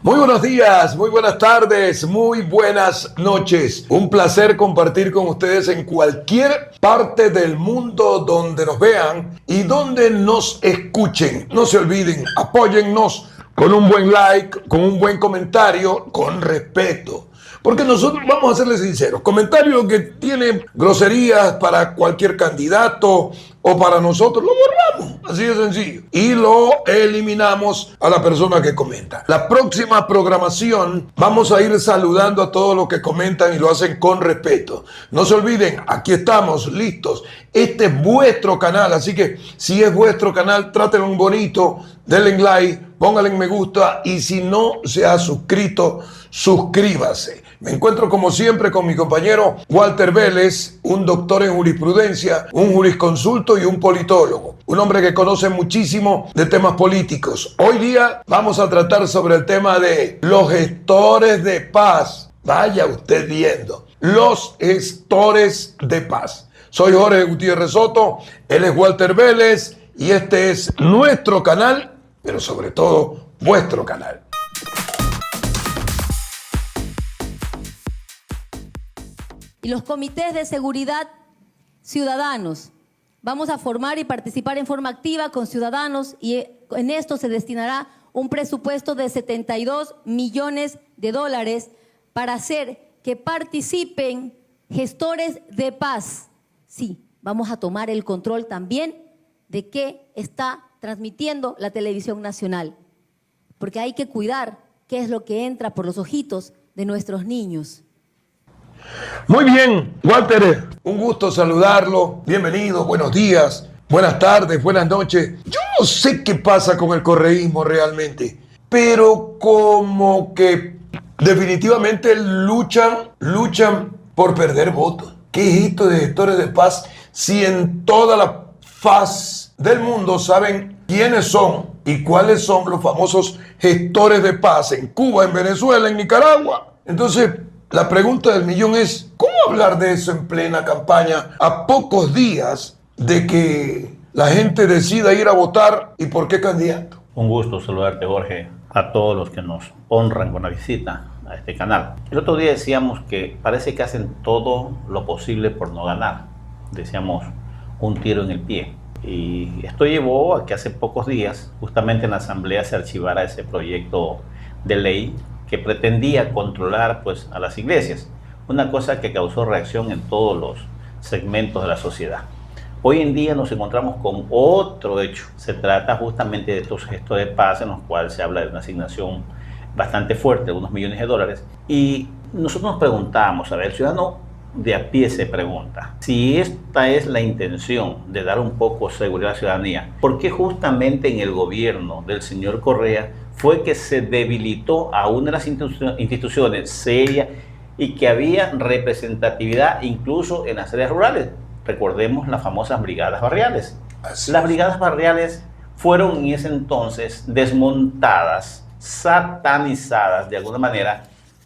Muy buenos días, muy buenas tardes, muy buenas noches. Un placer compartir con ustedes en cualquier parte del mundo donde nos vean y donde nos escuchen. No se olviden, apóyennos con un buen like, con un buen comentario, con respeto. Porque nosotros, vamos a serles sinceros, comentario que tiene groserías para cualquier candidato o para nosotros, lo borramos, así de sencillo. Y lo eliminamos a la persona que comenta. La próxima programación vamos a ir saludando a todos los que comentan y lo hacen con respeto. No se olviden, aquí estamos, listos. Este es vuestro canal, así que si es vuestro canal, trátenlo un bonito, denle like, pónganle en me gusta y si no se ha suscrito, suscríbase. Me encuentro como siempre con mi compañero Walter Vélez, un doctor en jurisprudencia, un jurisconsulto y un politólogo. Un hombre que conoce muchísimo de temas políticos. Hoy día vamos a tratar sobre el tema de los gestores de paz. Vaya usted viendo, los gestores de paz. Soy Jorge Gutiérrez Soto, él es Walter Vélez y este es nuestro canal, pero sobre todo vuestro canal. Y los comités de seguridad ciudadanos. Vamos a formar y participar en forma activa con ciudadanos y en esto se destinará un presupuesto de $72 millones para hacer que participen gestores de paz. Sí, vamos a tomar el control también de qué está transmitiendo la televisión nacional, porque hay que cuidar qué es lo que entra por los ojitos de nuestros niños. Muy bien, Walter, un gusto saludarlo. Bienvenido, buenos días, buenas tardes, buenas noches. Yo no sé qué pasa con el correísmo realmente, pero como que definitivamente luchan por perder votos. ¿Qué es esto de gestores de paz si en toda la faz del mundo saben quiénes son y cuáles son los famosos gestores de paz en Cuba, en Venezuela, en Nicaragua? Entonces, la pregunta del millón es, ¿cómo hablar de eso en plena campaña a pocos días de que la gente decida ir a votar y por qué candidato? Un gusto saludarte, Jorge, a todos los que nos honran con la visita a este canal. El otro día decíamos que parece que hacen todo lo posible por no ganar. Decíamos un tiro en el pie. Y esto llevó a que hace pocos días, justamente en la Asamblea, se archivara ese proyecto de ley que pretendía controlar pues, a las iglesias, una cosa que causó reacción en todos los segmentos de la sociedad. Hoy en día nos encontramos con otro hecho. Se trata justamente de estos gestos de paz en los cuales se habla de una asignación bastante fuerte, de unos millones de dólares. Y nosotros nos preguntamos, a ver, el ciudadano de a pie se pregunta, si esta es la intención de dar un poco de seguridad a la ciudadanía, ¿por qué justamente en el gobierno del señor Correa fue que se debilitó a una de las instituciones serias y que había representatividad incluso en las áreas rurales? Recordemos las famosas brigadas barriales. Las brigadas barriales fueron en ese entonces desmontadas, satanizadas de alguna manera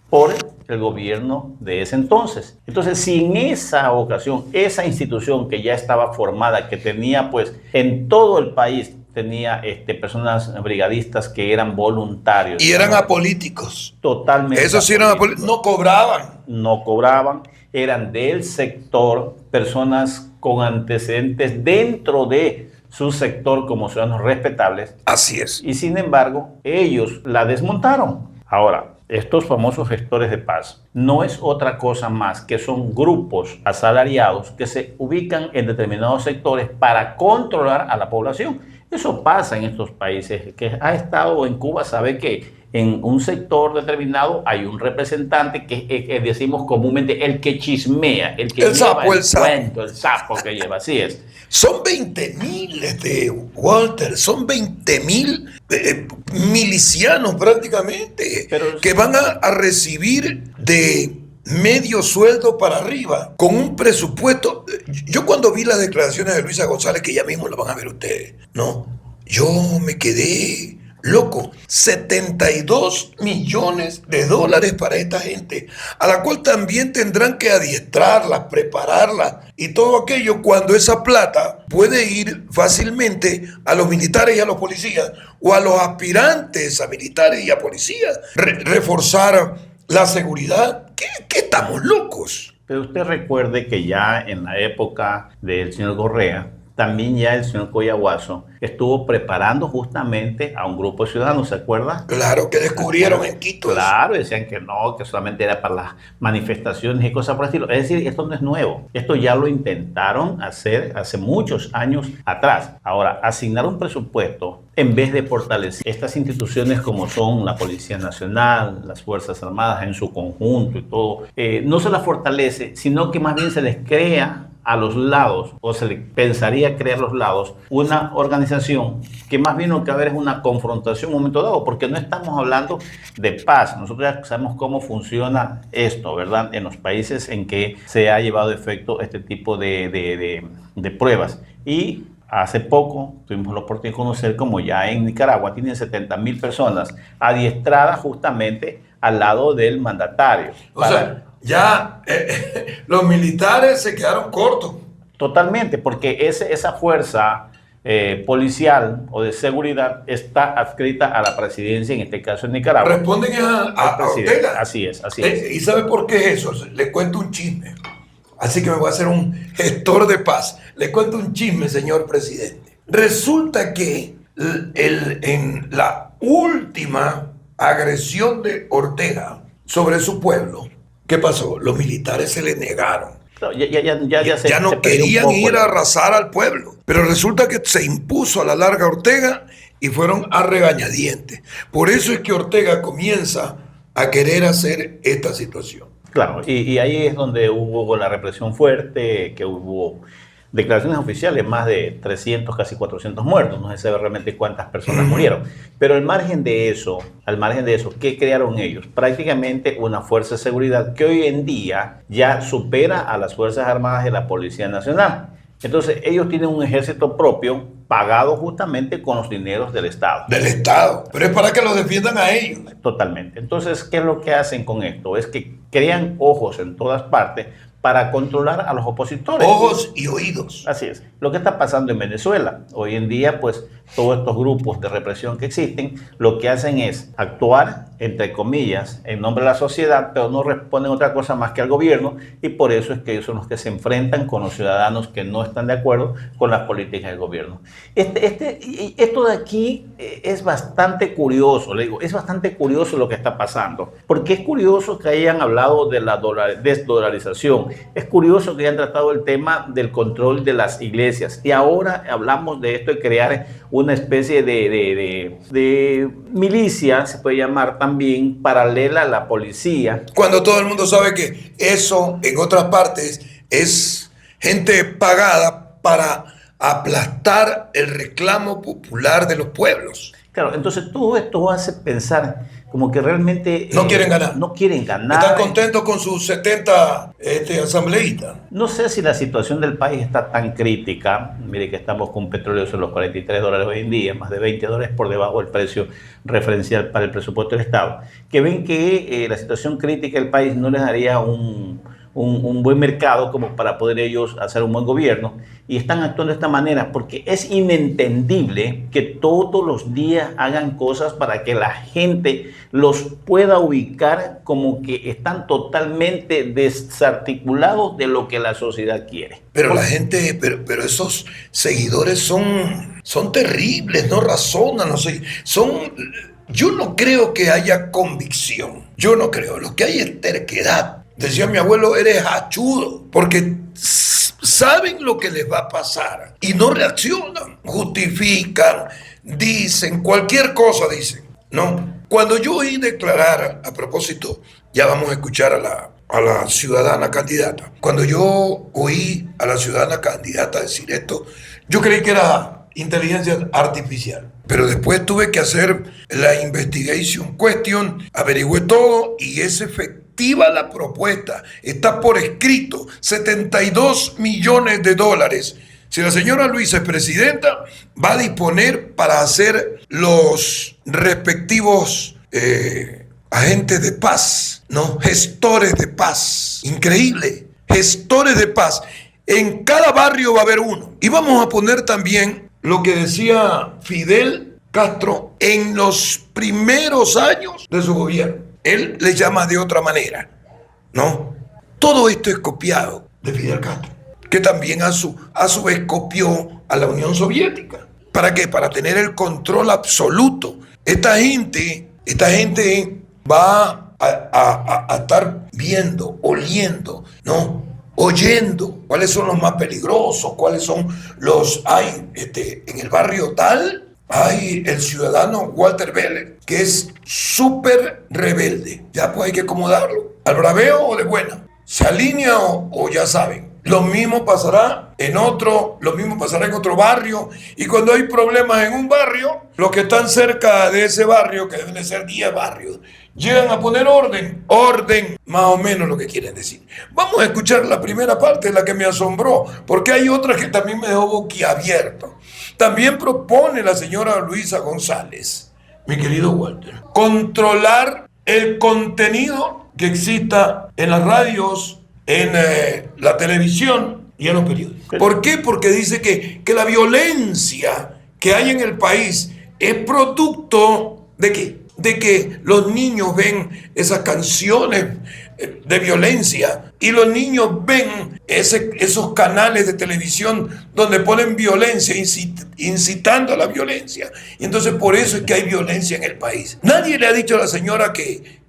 por el gobierno de ese entonces. Entonces, si en esa ocasión, esa institución que ya estaba formada, que tenía pues en todo el país, tenía personas brigadistas que eran voluntarios. Y eran apolíticos. Totalmente. Eso sí eran apolíticos. No cobraban. No cobraban. Eran del sector, personas con antecedentes dentro de su sector como ciudadanos respetables. Así es. Y sin embargo, ellos la desmontaron. Ahora, estos famosos gestores de paz no es otra cosa más que son grupos asalariados que se ubican en determinados sectores para controlar a la población. Eso pasa en estos países. Que ha estado en Cuba sabe que en un sector determinado hay un representante que decimos comúnmente el que chismea, el que lleva el cuento, el sapo que lleva, así es. Son 20.000, Walter, son 20.000 milicianos prácticamente, que van a recibir de medio sueldo para arriba, con un presupuesto. Yo cuando vi las declaraciones de Luisa González, que ya mismo lo van a ver ustedes, ¿no? Yo me quedé Loco, 72 millones de dólares para esta gente, a la cual también tendrán que adiestrarla, prepararla y todo aquello, cuando esa plata puede ir fácilmente a los militares y a los policías, o a los aspirantes a militares y a policías, reforzar la seguridad. ¿Qué estamos locos? Pero usted recuerde que ya en la época del señor Correa, también ya el señor Collahuaso estuvo preparando justamente a un grupo de ciudadanos, ¿se acuerda? Claro, que descubrieron en Quito. Claro, decían que no, que solamente era para las manifestaciones y cosas por el estilo. Es decir, esto no es nuevo. Esto ya lo intentaron hacer hace muchos años atrás. Ahora, asignar un presupuesto en vez de fortalecer estas instituciones como son la Policía Nacional, las Fuerzas Armadas en su conjunto y todo, no se las fortalece, sino que más bien se les crea a los lados, o se le pensaría crear a los lados, una organización que más bien lo que va a haber es una confrontación en un momento dado, porque no estamos hablando de paz. Nosotros ya sabemos cómo funciona esto, ¿verdad? En los países en que se ha llevado a efecto este tipo de pruebas. Y hace poco tuvimos la oportunidad de conocer como ya en Nicaragua tienen 70,000 personas adiestradas justamente al lado del mandatario. O sea, ya los militares se quedaron cortos. Totalmente, porque esa fuerza policial o de seguridad está adscrita a la presidencia, en este caso en Nicaragua. Responden a Ortega. Así es, así es. ¿Y sabe por qué es eso? Les cuento un chisme. Así que me voy a hacer un gestor de paz. Le cuento un chisme, señor presidente. Resulta que en la última agresión de Ortega sobre su pueblo, ¿qué pasó? Los militares se le negaron. Ya no querían ir a arrasar al pueblo. Pero resulta que se impuso a la larga Ortega y fueron a regañadientes. Por eso es que Ortega comienza a querer hacer esta situación. Claro, y ahí es donde hubo la represión fuerte, que hubo declaraciones oficiales, más de 300, casi 400 muertos. No se sabe realmente cuántas personas murieron. Pero al margen de eso, ¿qué crearon ellos? Prácticamente una fuerza de seguridad que hoy en día ya supera a las Fuerzas Armadas y la Policía Nacional. Entonces, ellos tienen un ejército propio pagado justamente con los dineros del Estado. Del Estado, pero es para que los defiendan a ellos. Totalmente. Entonces, ¿qué es lo que hacen con esto? Es que crean ojos en todas partes para controlar a los opositores. Ojos y oídos. Así es. Lo que está pasando en Venezuela. Hoy en día, pues, todos estos grupos de represión que existen, lo que hacen es actuar, entre comillas, en nombre de la sociedad, pero no responden otra cosa más que al gobierno, y por eso es que ellos son los que se enfrentan con los ciudadanos que no están de acuerdo con las políticas del gobierno. Esto de aquí es bastante curioso, le digo, es bastante curioso lo que está pasando, porque es curioso que hayan hablado de la desdolarización, es curioso que hayan tratado el tema del control de las iglesias, y ahora hablamos de esto de crear una especie de milicia, se puede llamar también, paralela a la policía. Cuando todo el mundo sabe que eso en otras partes es gente pagada para aplastar el reclamo popular de los pueblos. Claro, entonces todo esto hace pensar como que realmente no quieren ganar. No quieren ganar. Están contentos con sus 70 asambleístas. No sé si la situación del país está tan crítica. Mire que estamos con petróleo sobre los $43 hoy en día, más de $20 por debajo del precio referencial para el presupuesto del Estado. Que ven que la situación crítica del país no les daría un buen mercado como para poder ellos hacer un buen gobierno, y están actuando de esta manera porque es inentendible que todos los días hagan cosas para que la gente los pueda ubicar como que están totalmente desarticulados de lo que la sociedad quiere. Pero la gente, pero esos seguidores son terribles, no razonan, no sé, yo no creo que haya convicción, yo no creo, lo que hay es terquedad. Decía mi abuelo, eres hachudo, porque saben lo que les va a pasar y no reaccionan, justifican, dicen, cualquier cosa dicen. No, cuando yo oí declarar, a propósito, ya vamos a escuchar a la ciudadana candidata, cuando yo oí a la ciudadana candidata decir esto, yo creí que era inteligencia artificial. Pero después tuve que hacer la investigation question, averigüé todo y es efectiva la propuesta. Está por escrito, $72 millones Si la señora Luisa es presidenta, va a disponer para hacer los respectivos agentes de paz, ¿no? Gestores de paz. Increíble. Gestores de paz. En cada barrio va a haber uno. Y vamos a poner también lo que decía Fidel Castro en los primeros años de su gobierno. Él le llama de otra manera, ¿no? Todo esto es copiado de Fidel Castro, que también a su vez copió a la Unión Soviética. ¿Para qué? Para tener el control absoluto. Esta gente va a estar viendo, oliendo, ¿no? Oyendo cuáles son los más peligrosos, cuáles son los... Hay en el barrio tal, hay el ciudadano Walter Vélez, que es súper rebelde. Ya pues hay que acomodarlo. ¿Al braveo o de buena? ¿Se alinea o ya saben? Lo mismo pasará en otro barrio. Y cuando hay problemas en un barrio, los que están cerca de ese barrio, que deben de ser 10 barrios, llegan a poner orden, más o menos lo que quieren decir. Vamos a escuchar la primera parte, la que me asombró, porque hay otra que también me dejó boquiabierto. También propone la señora Luisa González, mi querido Walter, controlar el contenido que exista en las radios, en la televisión y en los periódicos. ¿Por qué? Porque dice que la violencia que hay en el país es producto ¿de qué? De que los niños ven esas canciones de violencia y los niños ven esos canales de televisión donde ponen violencia, incitando a la violencia. Y entonces por eso es que hay violencia en el país. Nadie le ha dicho a la señora que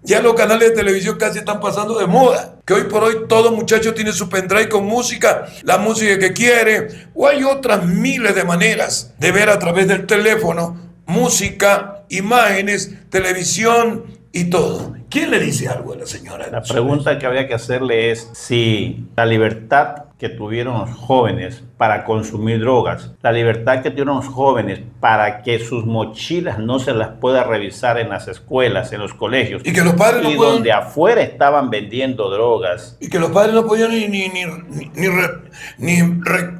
ya los canales de televisión casi están pasando de moda, que hoy por hoy todo muchacho tiene su pendrive con música, la música que quiere, o hay otras miles de maneras de ver a través del teléfono música, imágenes, televisión y todo. ¿Quién le dice algo a la señora? La pregunta que habría que hacerle es si la libertad que tuvieron los jóvenes para consumir drogas, la libertad que tuvieron los jóvenes para que sus mochilas no se las pueda revisar en las escuelas, en los colegios, y que los padres no puedan, donde afuera estaban vendiendo drogas, y que los padres no podían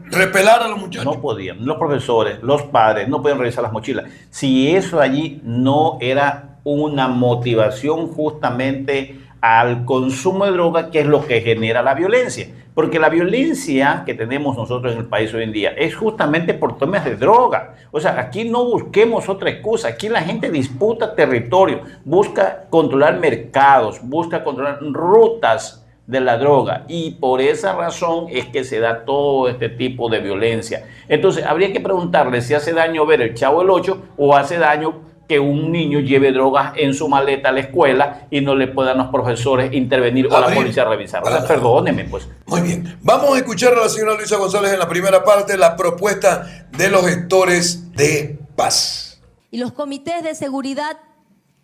repelar a los muchachos. No podían, los profesores, los padres no podían revisar las mochilas. Si eso allí no era una motivación justamente al consumo de droga, que es lo que genera la violencia. Porque la violencia que tenemos nosotros en el país hoy en día es justamente por temas de droga. O sea, aquí no busquemos otra excusa. Aquí la gente disputa territorio, busca controlar mercados, busca controlar rutas de la droga. Y por esa razón es que se da todo este tipo de violencia. Entonces, habría que preguntarle si hace daño ver el Chavo del 8 o hace daño que un niño lleve drogas en su maleta a la escuela y no le puedan los profesores intervenir o la policía revisar. O sea, perdóneme, pues. Muy bien. Vamos a escuchar a la señora Luisa González en la primera parte, la propuesta de los gestores de paz. Y los comités de seguridad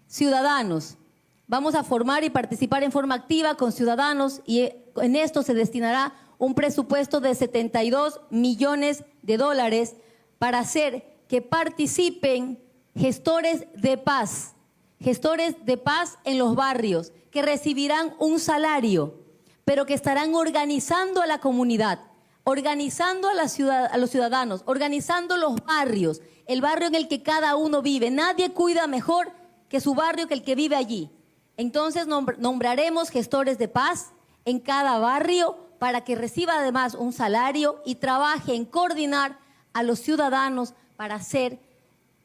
ciudadanos. Vamos a formar y participar en forma activa con ciudadanos y en esto se destinará un presupuesto de $72 millones para hacer que participen gestores de paz en los barrios, que recibirán un salario, pero que estarán organizando a la comunidad, organizando a los ciudadanos, organizando los barrios, el barrio en el que cada uno vive. Nadie cuida mejor que su barrio, que el que vive allí. Entonces nombraremos gestores de paz en cada barrio para que reciba además un salario y trabaje en coordinar a los ciudadanos para hacer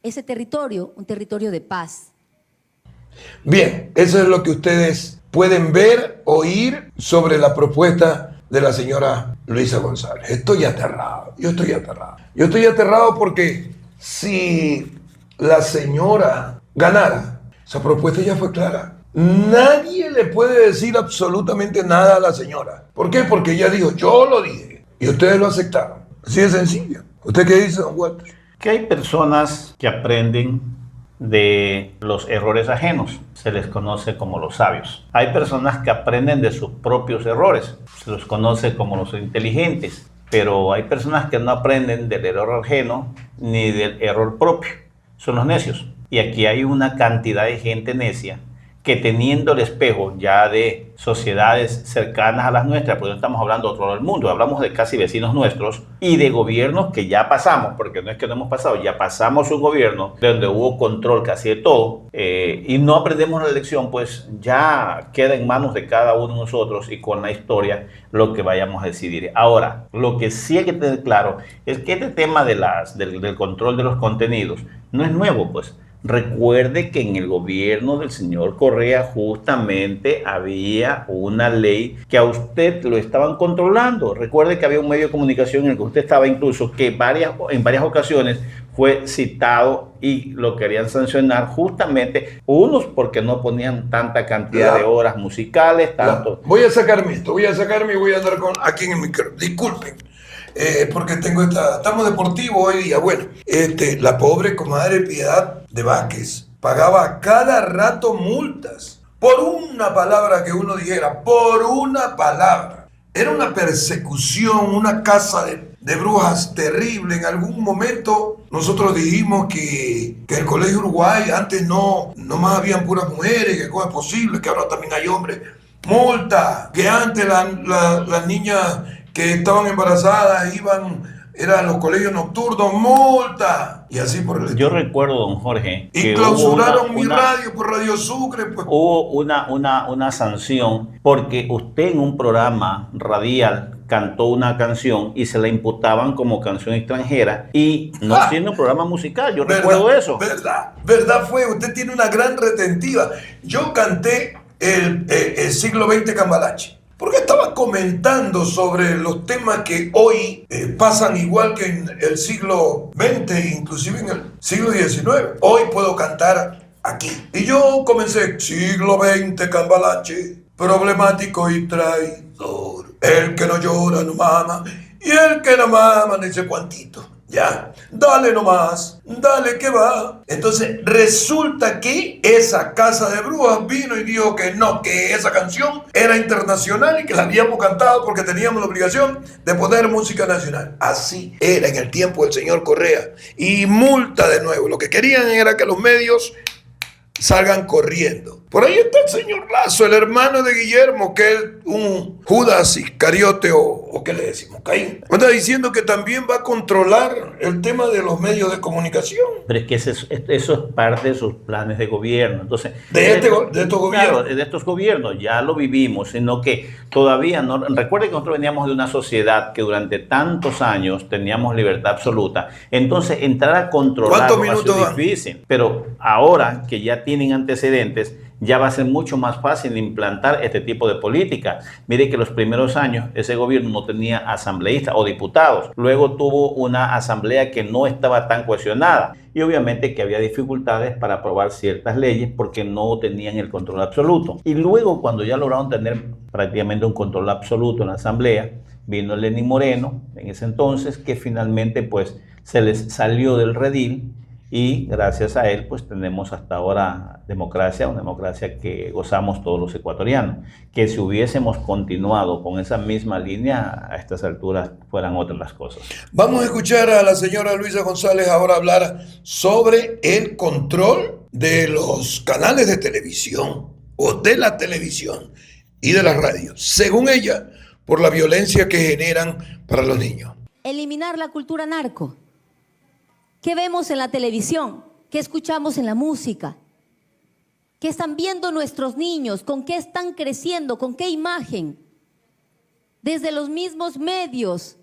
ese territorio un territorio de paz. Bien, eso es lo que ustedes pueden ver, oír sobre la propuesta de la señora Luisa González. Estoy aterrado, yo estoy aterrado. Yo estoy aterrado porque si la señora ganara, esa propuesta ya fue clara. Nadie le puede decir absolutamente nada a la señora. ¿Por qué? Porque ella dijo, yo lo dije, y ustedes lo aceptaron. Así de sencillo. ¿Usted qué dice, don Walter? Que hay personas que aprenden de los errores ajenos, se les conoce como los sabios. Hay personas que aprenden de sus propios errores, se los conoce como los inteligentes. Pero hay personas que no aprenden del error ajeno ni del error propio, son los necios. Y aquí hay una cantidad de gente necia que teniendo el espejo ya de sociedades cercanas a las nuestras, porque no estamos hablando de otro lado del mundo, hablamos de casi vecinos nuestros y de gobiernos que ya pasamos, porque no es que no hemos pasado, ya pasamos un gobierno donde hubo control casi de todo, y no aprendemos la lección, pues ya queda en manos de cada uno de nosotros y con la historia lo que vayamos a decidir. Ahora, lo que sí hay que tener claro es que este tema del control de los contenidos no es nuevo, pues. Recuerde que en el gobierno del señor Correa justamente había una ley que a usted lo estaban controlando. Recuerde que había un medio de comunicación en el que usted estaba incluso que en varias ocasiones fue citado y lo querían sancionar justamente, unos porque no ponían tanta cantidad de horas musicales, tanto... Voy a sacarme esto, y voy a andar aquí en el micrófono. Disculpen. Porque estamos deportivos hoy día. Bueno, la pobre comadre Piedad de Vázquez pagaba cada rato multas por una palabra que uno dijera, por una palabra. Era una persecución, una caza de brujas terrible. En algún momento nosotros dijimos que el Colegio Uruguay antes no más habían puras mujeres, que cómo es posible, que ahora también hay hombres. Multa, que antes las niñas que estaban embarazadas eran los colegios nocturnos, multa, y así por el estilo. Yo recuerdo, don Jorge, y clausuraron mi radio por Radio Sucre. Pues. Hubo una sanción porque usted en un programa radial cantó una canción y se la imputaban como canción extranjera y no siendo un programa musical. Yo recuerdo eso. Verdad fue, usted tiene una gran retentiva. Yo canté el siglo XX Cambalache. Porque estaba comentando sobre los temas que hoy pasan igual que en el siglo XX, inclusive en el siglo XIX. Hoy puedo cantar aquí. Y yo comencé, siglo XX Cambalache, problemático y traidor. El que no llora no mama, y el que no mama no dice cuantito. Ya, dale nomás, dale que va. Entonces resulta que esa casa de brujas vino y dijo que no, que esa canción era internacional y que la habíamos cantado porque teníamos la obligación de poner música nacional. Así era en el tiempo del señor Correa. Y multa de nuevo. Lo que querían era que los medios salgan corriendo. Por ahí está el señor Lazo, el hermano de Guillermo, que es un Judas Iscariote o ¿qué le decimos? Caín. Está diciendo que también va a controlar el tema de los medios de comunicación. Pero es que eso es parte de sus planes de gobierno. Entonces, de estos gobiernos. Claro, de estos gobiernos ya lo vivimos, sino que todavía no. Recuerde que nosotros veníamos de una sociedad que durante tantos años teníamos libertad absoluta. Entonces, entrar a controlar ha sido difícil. Pero ahora que ya tienen antecedentes, ya va a ser mucho más fácil implantar este tipo de política. Mire que los primeros años ese gobierno no tenía asambleístas o diputados. Luego tuvo una asamblea que no estaba tan cohesionada. Y obviamente que había dificultades para aprobar ciertas leyes porque no tenían el control absoluto. Y luego cuando ya lograron tener prácticamente un control absoluto en la asamblea, vino Lenín Moreno en ese entonces, que finalmente pues se les salió del redil. Y gracias a él, pues tenemos hasta ahora democracia, una democracia que gozamos todos los ecuatorianos. Que si hubiésemos continuado con esa misma línea, a estas alturas fueran otras las cosas. Vamos a escuchar a la señora Luisa González ahora hablar sobre el control de los canales de televisión o de la televisión y de la radio, según ella, por la violencia que generan para los niños. Eliminar la cultura narco. ¿Qué vemos en la televisión? ¿Qué escuchamos en la música? ¿Qué están viendo nuestros niños? ¿Con qué están creciendo? ¿Con qué imagen? Desde los mismos medios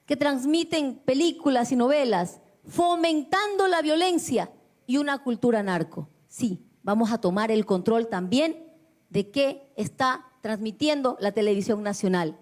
que transmiten películas y novelas, fomentando la violencia y una cultura narco. Sí, vamos a tomar el control también de qué está transmitiendo la televisión nacional,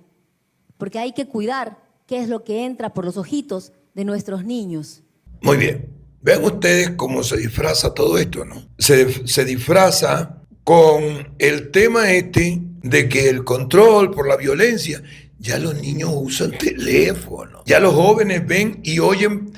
porque hay que cuidar qué es lo que entra por los ojitos de nuestros niños. Muy bien. Vean ustedes cómo se disfraza todo esto, ¿no? Se disfraza con el tema de que el control por la violencia, ya los niños usan teléfono, ya los jóvenes ven y oyen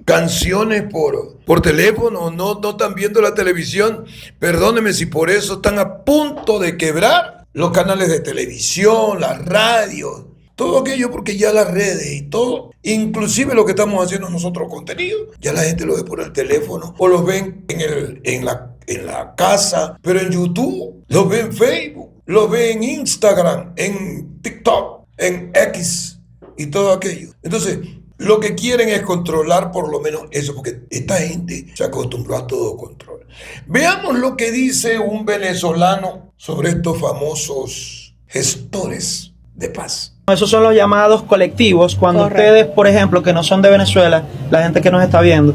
canciones por teléfono, no están viendo la televisión. Perdónenme si por eso están a punto de quebrar los canales de televisión, la radio, todo aquello, porque ya las redes y todo, inclusive lo que estamos haciendo nosotros contenido, ya la gente lo ve por el teléfono o los ven en en la casa, pero en YouTube, lo ve en Facebook, lo ve en Instagram, en TikTok, en X y todo aquello. Entonces, lo que quieren es controlar por lo menos eso, porque esta gente se acostumbró a todo control. Veamos lo que dice un venezolano sobre estos famosos gestores de paz. Esos son los llamados colectivos. Cuando ustedes, por ejemplo, que no son de Venezuela, la gente que nos está viendo,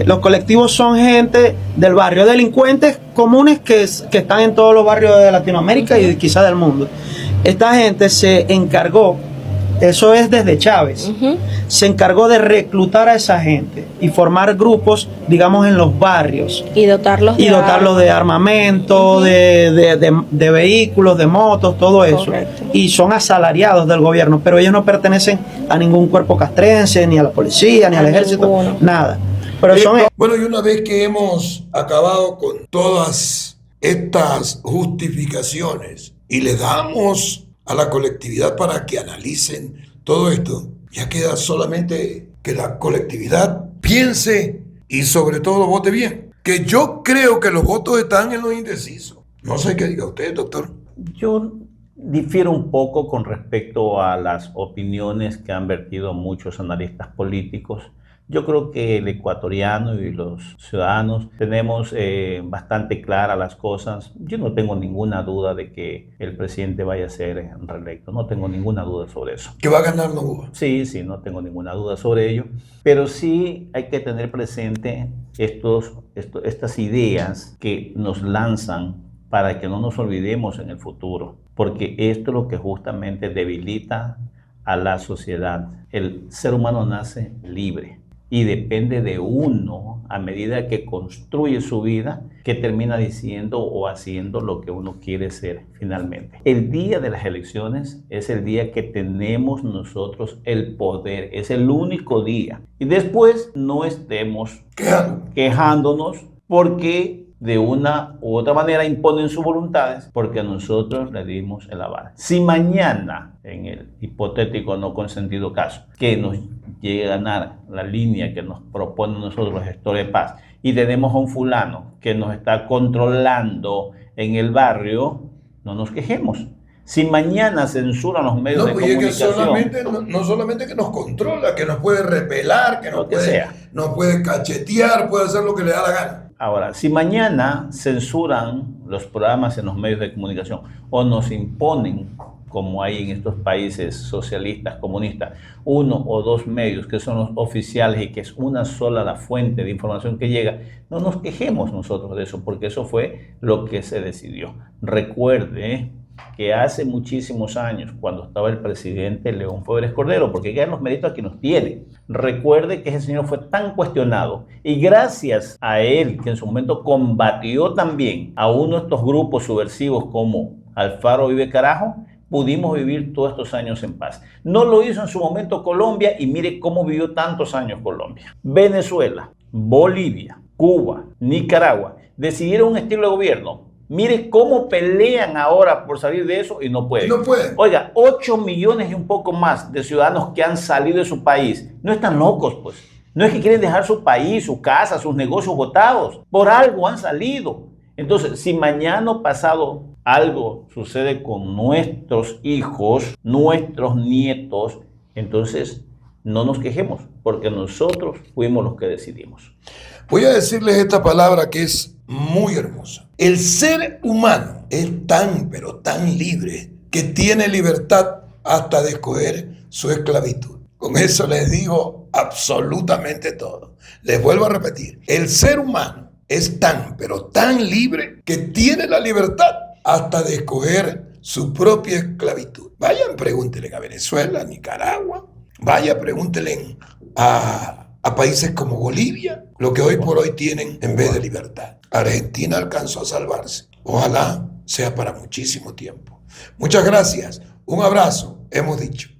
los colectivos son gente del barrio, delincuentes comunes que están en todos los barrios de Latinoamérica y quizás del mundo. Esta gente se encargó, eso es desde Chávez, se encargó de reclutar a esa gente y formar grupos, digamos, en los barrios. Y dotarlos de armamento, de vehículos, de motos, todo eso. Correcto. Y son asalariados del gobierno, pero ellos no pertenecen a ningún cuerpo castrense, ni a la policía, ni al ejército, ninguno. nada. Pero son... Bueno, y una vez que hemos acabado con todas estas justificaciones y le damos a la colectividad para que analicen todo esto, ya queda solamente que la colectividad piense y sobre todo vote bien. Que yo creo que los votos están en los indecisos. No sé qué diga usted, doctor. Yo difiero un poco con respecto a las opiniones que han vertido muchos analistas políticos. Yo creo que el ecuatoriano y los ciudadanos tenemos bastante claras las cosas. Yo no tengo ninguna duda de que el presidente vaya a ser reelecto. No tengo ninguna duda sobre eso. ¿Que va a ganar Novoa? Sí, no tengo ninguna duda sobre ello. Pero sí hay que tener presente estas ideas que nos lanzan para que no nos olvidemos en el futuro. Porque esto es lo que justamente debilita a la sociedad. El ser humano nace libre. Y depende de uno, a medida que construye su vida, que termina diciendo o haciendo lo que uno quiere ser finalmente. El día de las elecciones es el día que tenemos nosotros el poder. Es el único día. Y después no estemos quejándonos porque de una u otra manera imponen sus voluntades porque nosotros le dimos el aval. Si mañana, en el hipotético no consentido caso, que nos llegue a ganar la línea que nos propone nosotros los gestores de paz y tenemos a un fulano que nos está controlando en el barrio, no nos quejemos. Si mañana censuran los medios de comunicación... No solamente que nos controla, que nos puede repelar, que nos puede cachetear, puede hacer lo que le da la gana. Ahora, si mañana censuran los programas en los medios de comunicación o nos imponen, como hay en estos países socialistas, comunistas, 1 o 2 medios que son los oficiales y que es una sola la fuente de información que llega, no nos quejemos nosotros de eso, porque eso fue lo que se decidió. Recuerde que hace muchísimos años, cuando estaba el presidente León Febres Cordero, porque ya en los méritos aquí nos tiene, recuerde que ese señor fue tan cuestionado y gracias a él, que en su momento combatió también a uno de estos grupos subversivos como Alfaro Vive Carajo, pudimos vivir todos estos años en paz. No lo hizo en su momento Colombia y mire cómo vivió tantos años Colombia. Venezuela, Bolivia, Cuba, Nicaragua decidieron un estilo de gobierno. Mire cómo pelean ahora por salir de eso y no pueden. No pueden. Oiga, 8 millones y un poco más de ciudadanos que han salido de su país. No están locos, pues. No es que quieren dejar su país, su casa, sus negocios botados. Por algo han salido. Entonces, si mañana o pasado algo sucede con nuestros hijos, nuestros nietos, entonces no nos quejemos, porque nosotros fuimos los que decidimos. Voy a decirles esta palabra que es muy hermosa. El ser humano es tan, pero tan libre que tiene libertad hasta de escoger su esclavitud. Con eso les digo absolutamente todo. Les vuelvo a repetir. El ser humano es tan, pero tan libre que tiene la libertad hasta de escoger su propia esclavitud. Vayan, pregúntenle a Venezuela, a Nicaragua. Vaya, pregúntenle a países como Bolivia, lo que hoy por hoy tienen en vez de libertad. Argentina alcanzó a salvarse. Ojalá sea para muchísimo tiempo. Muchas gracias. Un abrazo, hemos dicho.